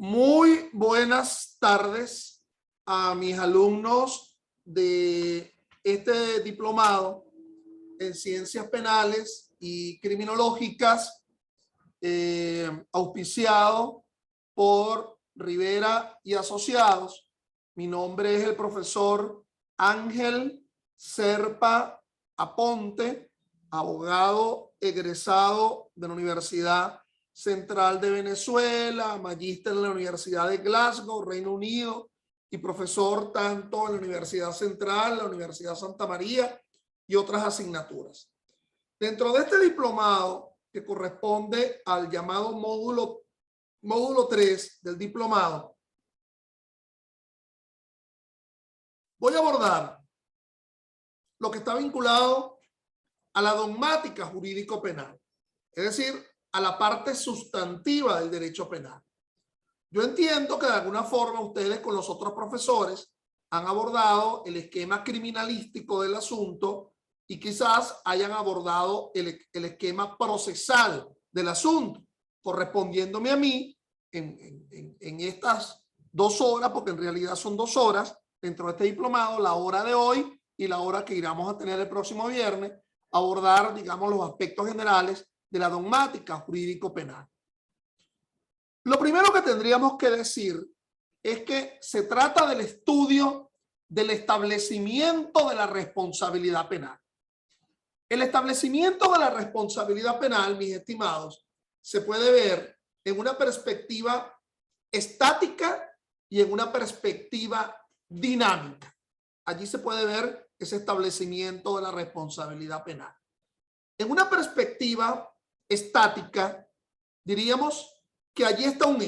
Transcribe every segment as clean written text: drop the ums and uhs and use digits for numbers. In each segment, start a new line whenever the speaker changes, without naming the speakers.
Muy buenas tardes a mis alumnos de este diplomado en Ciencias Penales y Criminológicas, auspiciado por Rivera y Asociados. Mi nombre es el profesor Ángel Serpa Aponte, abogado egresado de la Universidad Central de Venezuela, magíster en la Universidad de Glasgow, Reino Unido, y profesor tanto en la Universidad Central, la Universidad Santa María y otras asignaturas. Dentro de este diplomado, que corresponde al llamado módulo 3 del diplomado, voy a abordar lo que está vinculado a la dogmática jurídico-penal, es decir, a la parte sustantiva del derecho penal. Yo entiendo que de alguna forma ustedes con los otros profesores han abordado el esquema criminalístico del asunto y quizás hayan abordado el esquema procesal del asunto, correspondiéndome a mí en estas 2 horas, porque en realidad son 2 horas dentro de este diplomado, la hora de hoy y la hora que iremos a tener el próximo viernes, abordar, digamos, los aspectos generales de la dogmática jurídico-penal. Lo primero que tendríamos que decir es que se trata del estudio del establecimiento de la responsabilidad penal. El establecimiento de la responsabilidad penal, mis estimados, se puede ver en una perspectiva estática y en una perspectiva dinámica. Allí se puede ver ese establecimiento de la responsabilidad penal. En una perspectiva estática, diríamos que allí está un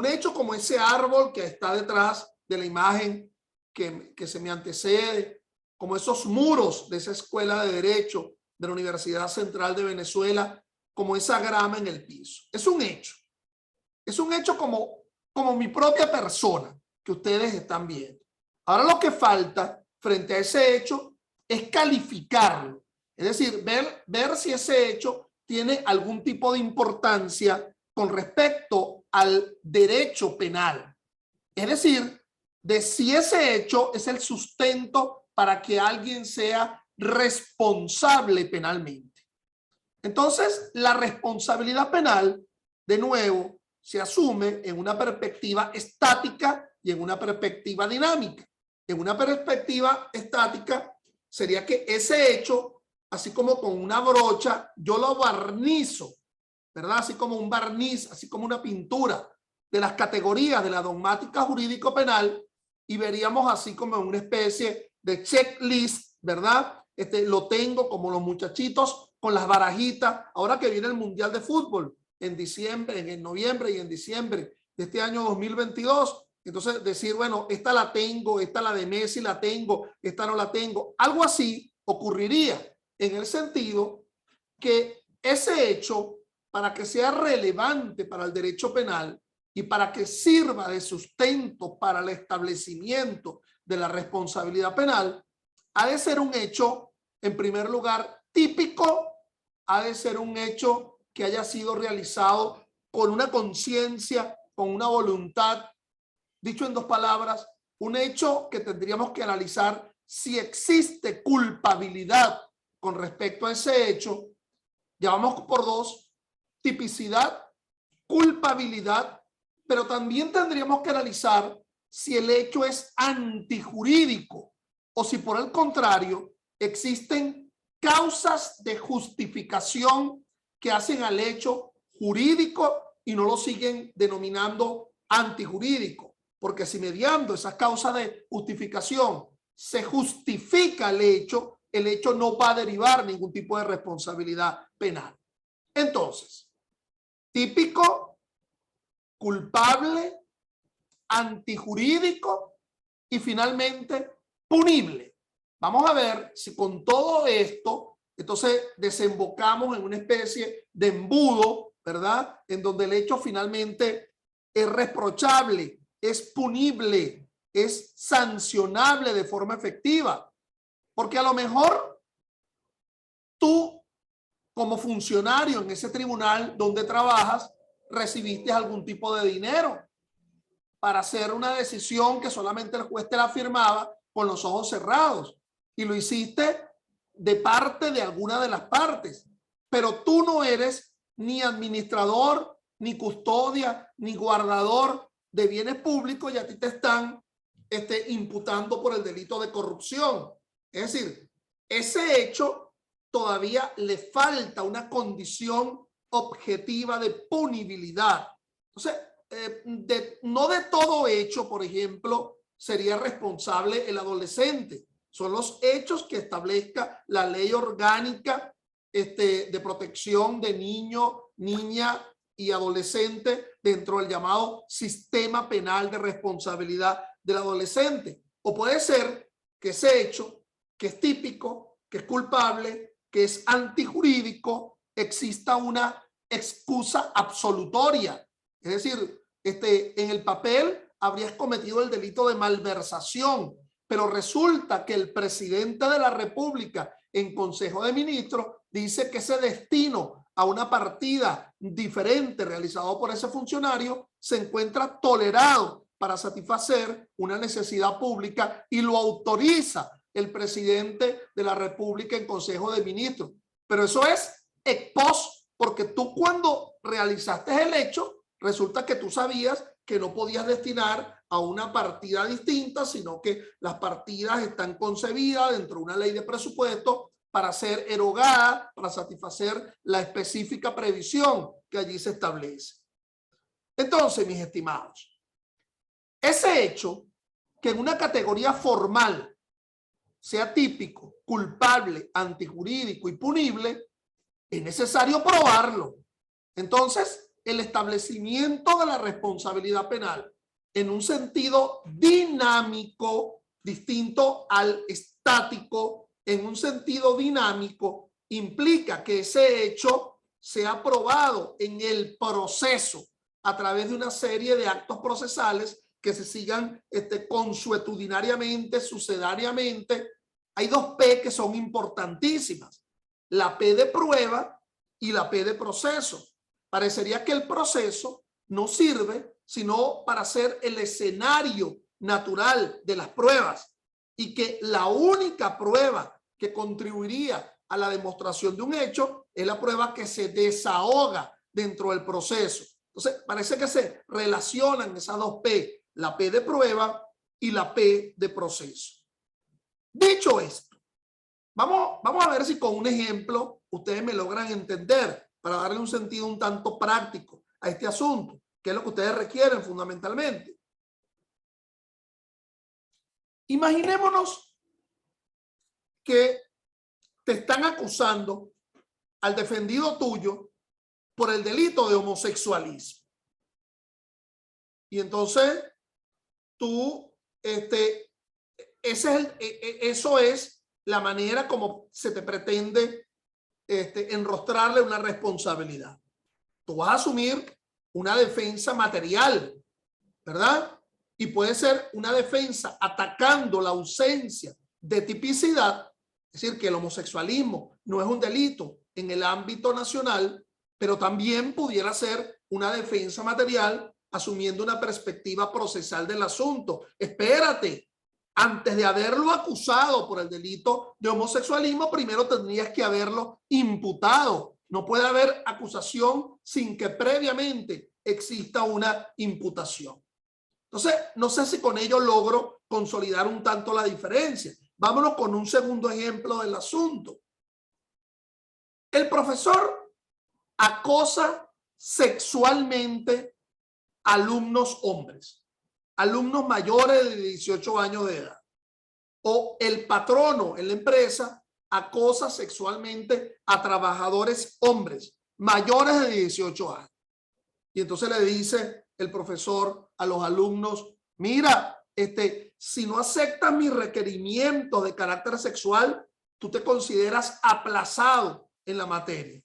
hecho como ese árbol que está detrás de la imagen que se me antecede, como esos muros de esa escuela de Derecho de la Universidad Central de Venezuela, como esa grama en el piso. Es un hecho como mi propia persona que ustedes están viendo. Ahora lo que falta frente a ese hecho es calificarlo, es decir, ver si ese hecho tiene algún tipo de importancia con respecto al derecho penal. Es decir, de si ese hecho es el sustento para que alguien sea responsable penalmente. Entonces, la responsabilidad penal, de nuevo, se asume en una perspectiva estática y en una perspectiva dinámica. En una perspectiva estática sería que ese hecho, así como con una brocha, yo lo barnizo, ¿verdad? Así como un barniz, así como una pintura de las categorías de la dogmática jurídico-penal, y veríamos así como una especie de checklist, ¿verdad? Lo tengo como los muchachitos con las barajitas, ahora que viene el Mundial de Fútbol en diciembre, en noviembre y en diciembre de este año 2022. Entonces decir, bueno, esta la tengo, esta la de Messi la tengo, esta no la tengo. Algo así ocurriría en el sentido que ese hecho, para que sea relevante para el derecho penal y para que sirva de sustento para el establecimiento de la responsabilidad penal, ha de ser un hecho, en primer lugar, típico, ha de ser un hecho que haya sido realizado con una conciencia, con una voluntad. Dicho en 2 palabras, un hecho que tendríamos que analizar si existe culpabilidad con respecto a ese hecho. Ya vamos por 2, tipicidad, culpabilidad, pero también tendríamos que analizar si el hecho es antijurídico o si por el contrario existen causas de justificación que hacen al hecho jurídico y no lo siguen denominando antijurídico. Porque si mediando esas causas de justificación se justifica el hecho no va a derivar ningún tipo de responsabilidad penal. Entonces, típico, culpable, antijurídico y finalmente punible. Vamos a ver si con todo esto, entonces desembocamos en una especie de embudo, ¿verdad? En donde el hecho finalmente es reprochable, es punible, es sancionable de forma efectiva. Porque a lo mejor tú, como funcionario en ese tribunal donde trabajas, recibiste algún tipo de dinero para hacer una decisión que solamente el juez te la firmaba con los ojos cerrados y lo hiciste de parte de alguna de las partes, pero tú no eres ni administrador, ni custodia, ni guardador de bienes públicos y a ti te están imputando por el delito de corrupción. Es decir, ese hecho todavía le falta una condición objetiva de punibilidad. Entonces, no de todo hecho, por ejemplo, sería responsable el adolescente. Son los hechos que establezca la ley orgánica de protección de niño, niña y adolescente dentro del llamado sistema penal de responsabilidad del adolescente. O puede ser que ese hecho, que es típico, que es culpable, que es antijurídico, exista una excusa absolutoria. Es decir, en el papel habrías cometido el delito de malversación, pero resulta que el presidente de la República en Consejo de Ministros dice que ese destino a una partida diferente realizado por ese funcionario se encuentra tolerado para satisfacer una necesidad pública y lo autoriza el presidente de la República en Consejo de Ministros. Pero eso es ex post, porque tú cuando realizaste el hecho, resulta que tú sabías que no podías destinar a una partida distinta, sino que las partidas están concebidas dentro de una ley de presupuesto para ser erogada, para satisfacer la específica previsión que allí se establece. Entonces, mis estimados, ese hecho que en una categoría formal sea típico, culpable, antijurídico y punible, es necesario probarlo. Entonces, el establecimiento de la responsabilidad penal en un sentido dinámico, distinto al estático, en un sentido dinámico, implica que ese hecho sea probado en el proceso a través de una serie de actos procesales que se sigan consuetudinariamente, sucedariamente. Hay dos P que son importantísimas: la P de prueba y la P de proceso. Parecería que el proceso no sirve sino para ser el escenario natural de las pruebas y que la única prueba que contribuiría a la demostración de un hecho es la prueba que se desahoga dentro del proceso. Entonces, parece que se relacionan esas dos P, la P de prueba y la P de proceso. Dicho esto, vamos a ver si con un ejemplo ustedes me logran entender, para darle un sentido un tanto práctico a este asunto, que es lo que ustedes requieren fundamentalmente. Imaginémonos que te están acusando al defendido tuyo por el delito de homosexualismo. Y entonces tú, eso es la manera como se te pretende enrostrarle una responsabilidad. Tú vas a asumir una defensa material, ¿verdad? Y puede ser una defensa atacando la ausencia de tipicidad, es decir, que el homosexualismo no es un delito en el ámbito nacional, pero también pudiera ser una defensa material asumiendo una perspectiva procesal del asunto. Espérate, antes de haberlo acusado por el delito de homosexualismo, primero tendrías que haberlo imputado. No puede haber acusación sin que previamente exista una imputación. Entonces, no sé si con ello logro consolidar un tanto la diferencia. Vámonos con un segundo ejemplo del asunto. El profesor acosa sexualmente a alumnos hombres, alumnos mayores de 18 años de edad. O el patrono en la empresa acosa sexualmente a trabajadores hombres mayores de 18 años. Y entonces le dice el profesor a los alumnos: mira, si no aceptas mis requerimientos de carácter sexual, tú te consideras aplazado en la materia.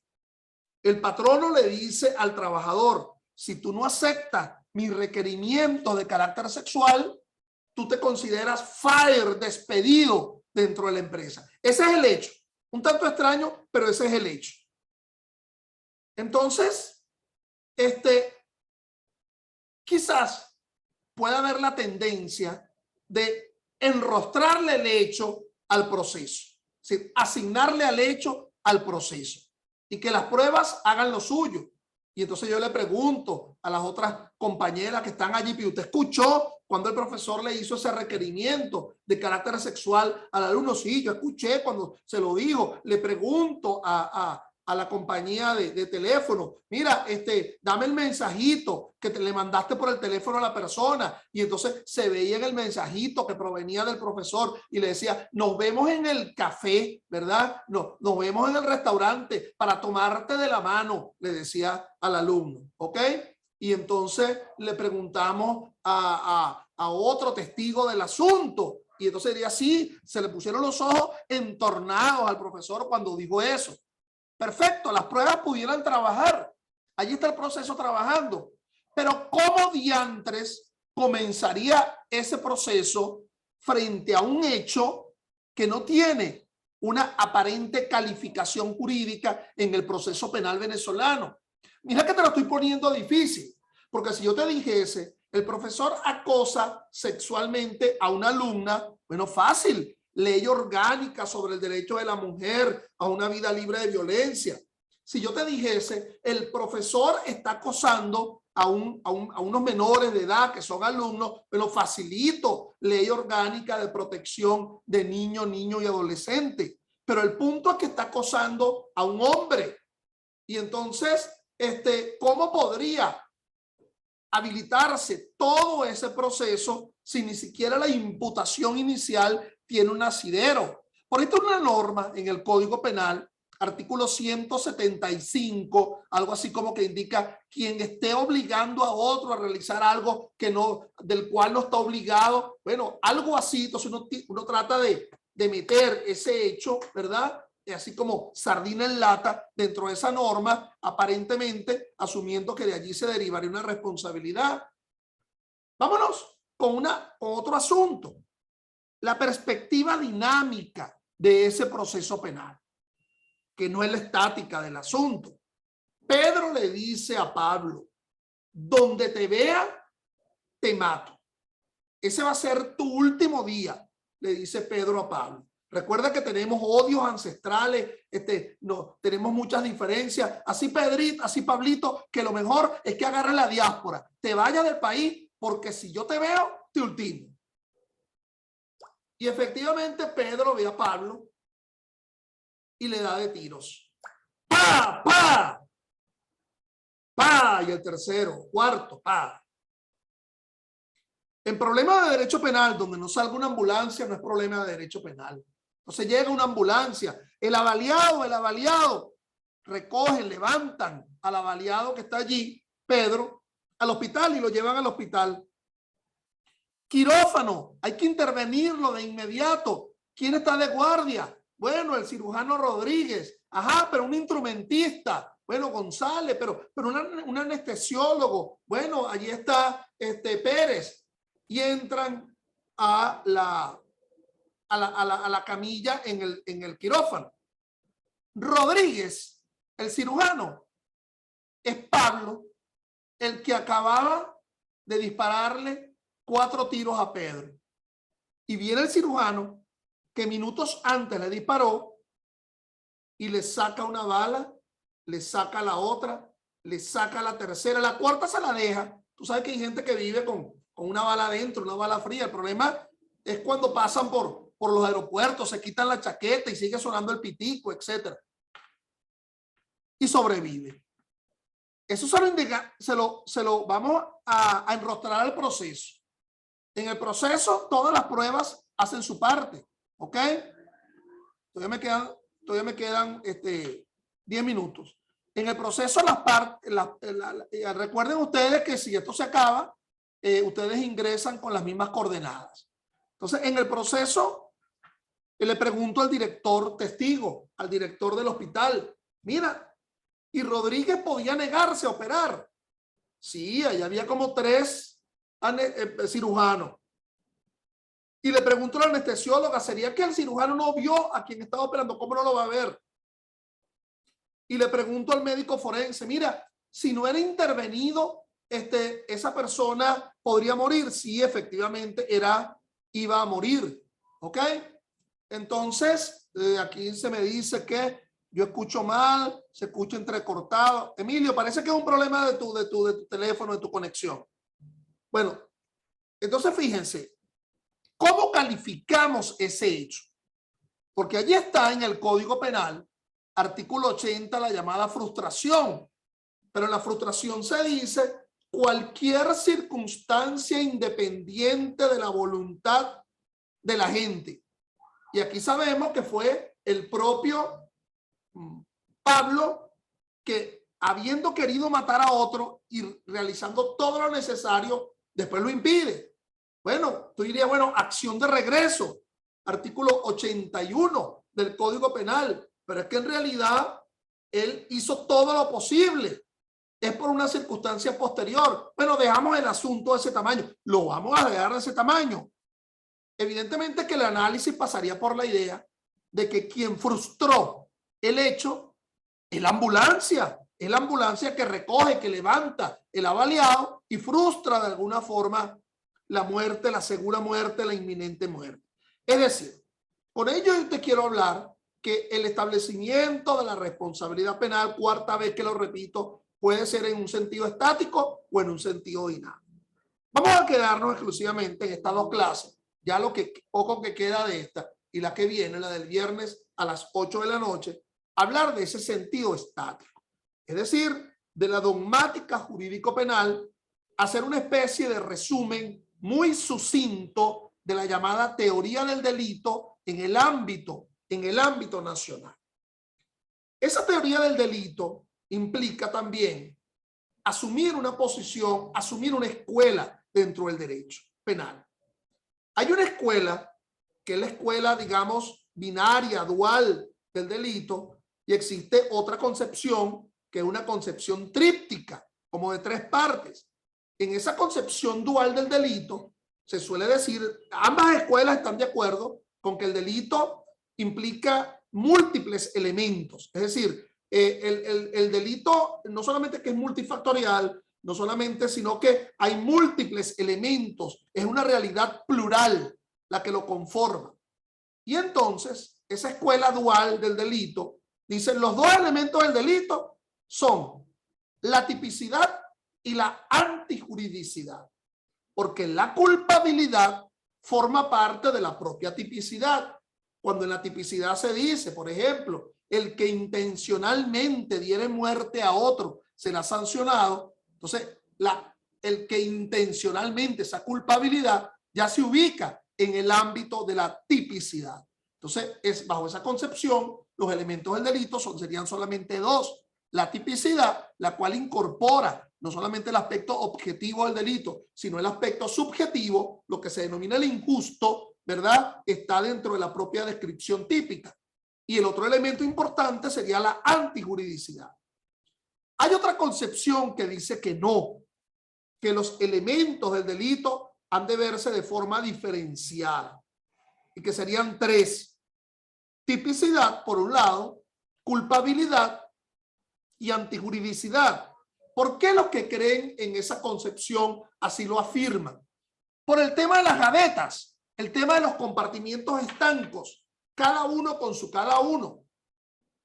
El patrono le dice al trabajador: si tú no aceptas mis requerimientos de carácter sexual, tú te consideras fired, despedido dentro de la empresa. Ese es el hecho. Un tanto extraño, pero ese es el hecho. Entonces, quizás pueda haber la tendencia de enrostrarle el hecho al proceso, es decir, asignarle al hecho al proceso y que las pruebas hagan lo suyo. Y entonces yo le pregunto a las otras compañeras que están allí, ¿usted escuchó cuando el profesor le hizo ese requerimiento de carácter sexual al alumno? Sí, yo escuché cuando se lo dijo. Le pregunto a la compañía de teléfono, mira, dame el mensajito que le mandaste por el teléfono a la persona. Y entonces se veía en el mensajito que provenía del profesor y le decía, nos vemos en el café, ¿verdad? No, nos vemos en el restaurante para tomarte de la mano, le decía al alumno, ¿ok? Y entonces le preguntamos a otro testigo del asunto. Y entonces diría, sí, se le pusieron los ojos entornados al profesor cuando dijo eso. Perfecto, las pruebas pudieran trabajar. Allí está el proceso trabajando. Pero ¿cómo diantres comenzaría ese proceso frente a un hecho que no tiene una aparente calificación jurídica en el proceso penal venezolano? Mira que te lo estoy poniendo difícil, porque si yo te dijese, el profesor acosa sexualmente a una alumna, bueno, fácil. Ley orgánica sobre el derecho de la mujer a una vida libre de violencia. Si yo te dijese, el profesor está acosando a unos menores de edad que son alumnos, pero facilito ley orgánica de protección de niño y adolescente. Pero el punto es que está acosando a un hombre. Y entonces, ¿cómo podría habilitarse todo ese proceso si ni siquiera la imputación inicial tiene un asidero? Por esto una norma en el Código Penal, artículo 175, algo así como que indica quien esté obligando a otro a realizar algo que no, del cual no está obligado, bueno, algo así. Entonces uno trata de meter ese hecho, ¿verdad?, así como sardina en lata dentro de esa norma, aparentemente asumiendo que de allí se derivaría una responsabilidad. Vámonos con otro asunto, la perspectiva dinámica de ese proceso penal, que no es la estática del asunto. Pedro le dice a Pablo, donde te vea, te mato. Ese va a ser tu último día, le dice Pedro a Pablo. Recuerda que tenemos odios ancestrales, no, tenemos muchas diferencias. Así Pedrito, así Pablito, que lo mejor es que agarre la diáspora, te vayas del país, porque si yo te veo, te ultimo. Y efectivamente Pedro ve a Pablo y le da de tiros. ¡Pa! ¡Pa! ¡Pa! Y el tercero, cuarto, ¡pa! En problemas de derecho penal, donde no salga una ambulancia, no es problema de derecho penal. Entonces llega una ambulancia, el avaliado, recogen, levantan al avaliado que está allí, Pedro, al hospital y lo llevan al hospital. Quirófano, hay que intervenirlo de inmediato. ¿Quién está de guardia? Bueno, el cirujano Rodríguez. Ajá, pero un instrumentista. Bueno, González, pero un anestesiólogo. Bueno, allí está Pérez. Y entran a la camilla en el quirófano. Rodríguez, el cirujano, es Pablo, el que acababa de dispararle 4 tiros a Pedro. Y viene el cirujano que minutos antes le disparó y le saca una bala, le saca la otra, le saca la tercera, la cuarta se la deja. Tú sabes que hay gente que vive con una bala adentro, una bala fría. El problema es cuando pasan por los aeropuertos, se quitan la chaqueta y sigue sonando el pitico, etc. Y sobrevive. Eso se lo vamos a enrostrar al proceso. En el proceso, todas las pruebas hacen su parte, ¿ok? Todavía me quedan 10 minutos. En el proceso, recuerden ustedes que si esto se acaba, ustedes ingresan con las mismas coordenadas. Entonces, en el proceso, le pregunto al director testigo, al director del hospital, mira, ¿y Rodríguez podía negarse a operar? Sí, ahí había como 3 cirujanos. Y le pregunto a la anestesióloga, ¿sería que el cirujano no vio a quien estaba operando? ¿Cómo no lo va a ver? Y le pregunto al médico forense, mira, si no era intervenido esa persona podría morir. Sí, efectivamente iba a morir. ¿Ok? Entonces, aquí se me dice que yo escucho mal, se escucha entrecortado. Emilio, parece que es un problema de tu teléfono, de tu conexión. Bueno, entonces fíjense, ¿cómo calificamos ese hecho? Porque allí está en el Código Penal, artículo 80, la llamada frustración. Pero en la frustración se dice cualquier circunstancia independiente de la voluntad de la gente. Y aquí sabemos que fue el propio Pablo que, habiendo querido matar a otro y realizando todo lo necesario, después lo impide. Bueno, tú dirías, bueno, acción de regreso, artículo 81 del Código Penal, pero es que en realidad él hizo todo lo posible. Es por una circunstancia posterior. Bueno, dejamos el asunto de ese tamaño. Lo vamos a dejar de ese tamaño. Evidentemente que el análisis pasaría por la idea de que quien frustró el hecho es la ambulancia. Es la ambulancia que recoge, que levanta el avaliado y frustra de alguna forma la muerte, la segura muerte, la inminente muerte. Es decir, con ello yo te quiero hablar que el establecimiento de la responsabilidad penal, cuarta vez que lo repito, puede ser en un sentido estático o en un sentido dinámico. Vamos a quedarnos exclusivamente en estas dos clases, ya lo que poco que queda de esta y la que viene, la del viernes a las 8 de la noche, hablar de ese sentido estático, es decir, de la dogmática jurídico-penal, hacer una especie de resumen muy sucinto de la llamada teoría del delito en el ámbito nacional. Esa teoría del delito implica también asumir una posición, asumir una escuela dentro del derecho penal. Hay una escuela que es la escuela, digamos, binaria, dual del delito, y existe otra concepción que es una concepción tríptica, como de tres partes. En esa concepción dual del delito, se suele decir, ambas escuelas están de acuerdo con que el delito implica múltiples elementos. Es decir, el delito no solamente que es multifactorial, no solamente, sino que hay múltiples elementos, es una realidad plural la que lo conforma. Y entonces, esa escuela dual del delito dice, los dos elementos del delito son la tipicidad y la antijuridicidad, porque la culpabilidad forma parte de la propia tipicidad. Cuando en la tipicidad se dice, por ejemplo, el que intencionalmente diere muerte a otro será sancionado, entonces el que intencionalmente, esa culpabilidad ya se ubica en el ámbito de la tipicidad. Entonces, bajo esa concepción, los elementos del delito serían solamente dos. La tipicidad, la cual incorpora no solamente el aspecto objetivo del delito, sino el aspecto subjetivo, lo que se denomina el injusto, ¿verdad? Está dentro de la propia descripción típica. Y el otro elemento importante sería la antijuridicidad. Hay otra concepción que dice que no, que los elementos del delito han de verse de forma diferenciada y que serían tres: tipicidad por un lado, culpabilidad y antijuridicidad. ¿Por qué los que creen en esa concepción así lo afirman? Por el tema de las gavetas, el tema de los compartimientos estancos, cada uno con su cada uno.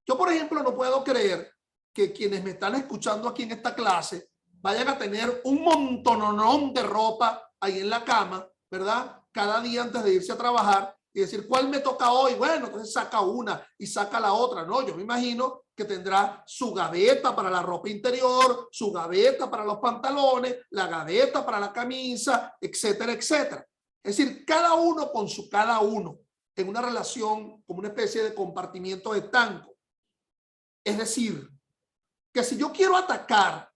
Yo, por ejemplo, no puedo creer que quienes me están escuchando aquí en esta clase vayan a tener un montononón de ropa ahí en la cama, ¿verdad? Cada día antes de irse a trabajar y decir, ¿cuál me toca hoy? Bueno, entonces saca una y saca la otra. No, yo me imagino que tendrá su gaveta para la ropa interior, su gaveta para los pantalones, la gaveta para la camisa, etcétera, etcétera. Es decir, cada uno con su cada uno, en una relación como una especie de compartimiento estanco. Es decir, que si yo quiero atacar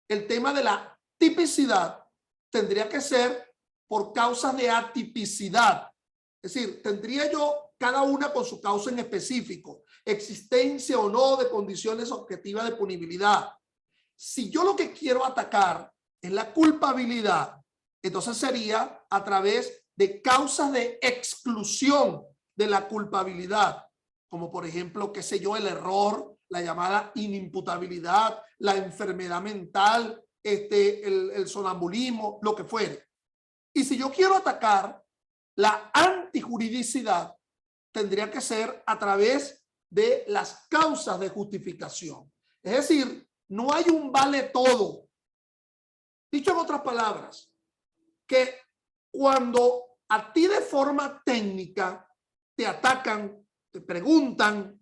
el tema de la tipicidad, tendría que ser por causas de atipicidad. Es decir, tendría yo cada una con su causa en específico, existencia o no de condiciones objetivas de punibilidad. Si yo lo que quiero atacar es la culpabilidad, entonces sería a través de causas de exclusión de la culpabilidad, como por ejemplo, qué sé yo, el error, la llamada inimputabilidad, la enfermedad mental, el sonambulismo, lo que fuere. Y si yo quiero atacar la antijuridicidad, tendría que ser a través de las causas de justificación. Es decir, no hay un vale todo. Dicho en otras palabras, que cuando a ti de forma técnica te atacan, te preguntan,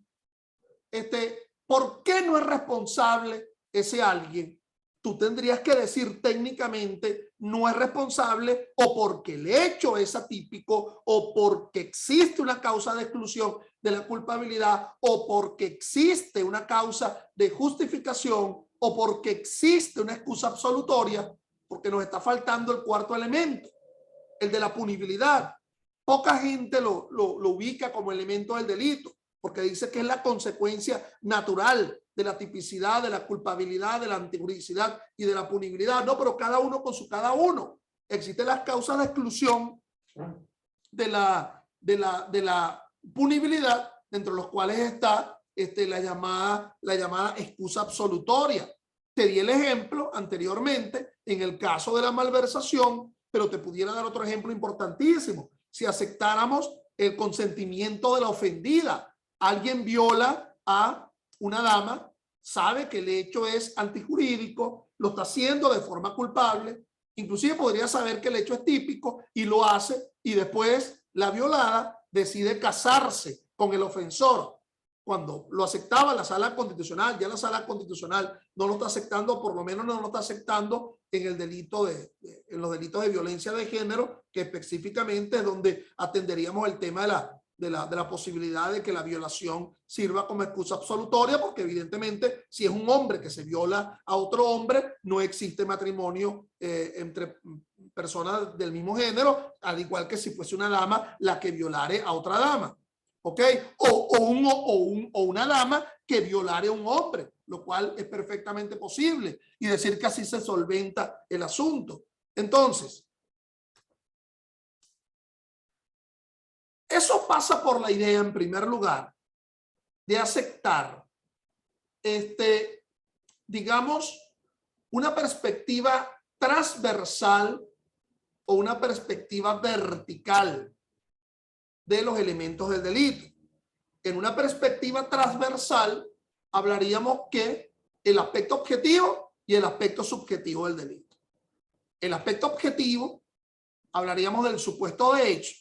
¿por qué no es responsable ese alguien? Tú tendrías que decir técnicamente no es responsable, o porque el hecho es atípico, o porque existe una causa de exclusión de la culpabilidad, o porque existe una causa de justificación, o porque existe una excusa absolutoria, porque nos está faltando el cuarto elemento, el de la punibilidad. Poca gente lo ubica como elemento del delito, porque dice que es la consecuencia natural de la tipicidad, de la culpabilidad, de la antijuridicidad y de la punibilidad. No, pero cada uno con su cada uno. Existen las causas de exclusión de la punibilidad, entre los cuales está la llamada excusa absolutoria. Te di el ejemplo anteriormente en el caso de la malversación, pero te pudiera dar otro ejemplo importantísimo. Si aceptáramos el consentimiento de la ofendida, alguien viola a una dama, sabe que el hecho es antijurídico, lo está haciendo de forma culpable, inclusive podría saber que el hecho es típico y lo hace, y después la violada decide casarse con el ofensor. Cuando lo aceptaba la sala constitucional, ya la sala constitucional no lo está aceptando, por lo menos no lo está aceptando en el delito en los delitos de violencia de género, que específicamente es donde atenderíamos el tema de la posibilidad de que la violación sirva como excusa absolutoria, porque evidentemente si es un hombre que se viola a otro hombre, no existe matrimonio entre personas del mismo género, al igual que si fuese una dama la que violare a otra dama. ¿Ok? O una dama que violare a un hombre, lo cual es perfectamente posible, y decir que así se solventa el asunto. Entonces, eso pasa por la idea, en primer lugar, de aceptar, digamos, una perspectiva transversal o una perspectiva vertical de los elementos del delito. En una perspectiva transversal hablaríamos que el aspecto objetivo y el aspecto subjetivo del delito. El aspecto objetivo, hablaríamos del supuesto de hecho,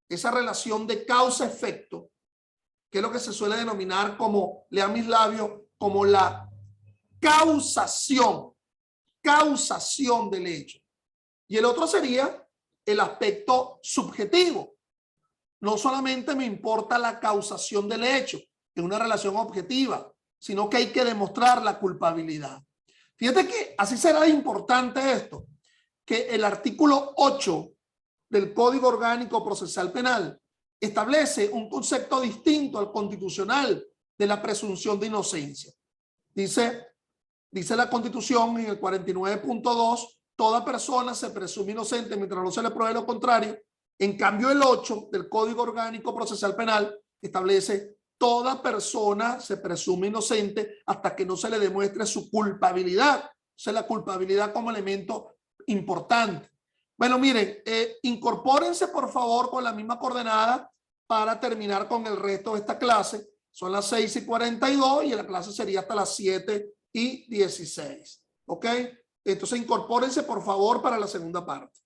esa relación de causa-efecto, que es lo que se suele denominar como, lean mis labios, como la causación del hecho. Y el otro sería el aspecto subjetivo. No solamente me importa la causación del hecho, en una relación objetiva, sino que hay que demostrar la culpabilidad. Fíjate que así será importante esto, que el artículo 8 del Código Orgánico Procesal Penal establece un concepto distinto al constitucional de la presunción de inocencia. Dice la Constitución en el 49.2, toda persona se presume inocente mientras no se le pruebe lo contrario. En cambio, el 8 del Código Orgánico Procesal Penal establece toda persona se presume inocente hasta que no se le demuestre su culpabilidad. O sea, la culpabilidad como elemento importante. Bueno, miren, incorpórense por favor con la misma coordenada para terminar con el resto de esta clase. Son las 6:42 y la clase sería hasta las 7:16. ¿Ok? Entonces incorpórense por favor para la segunda parte.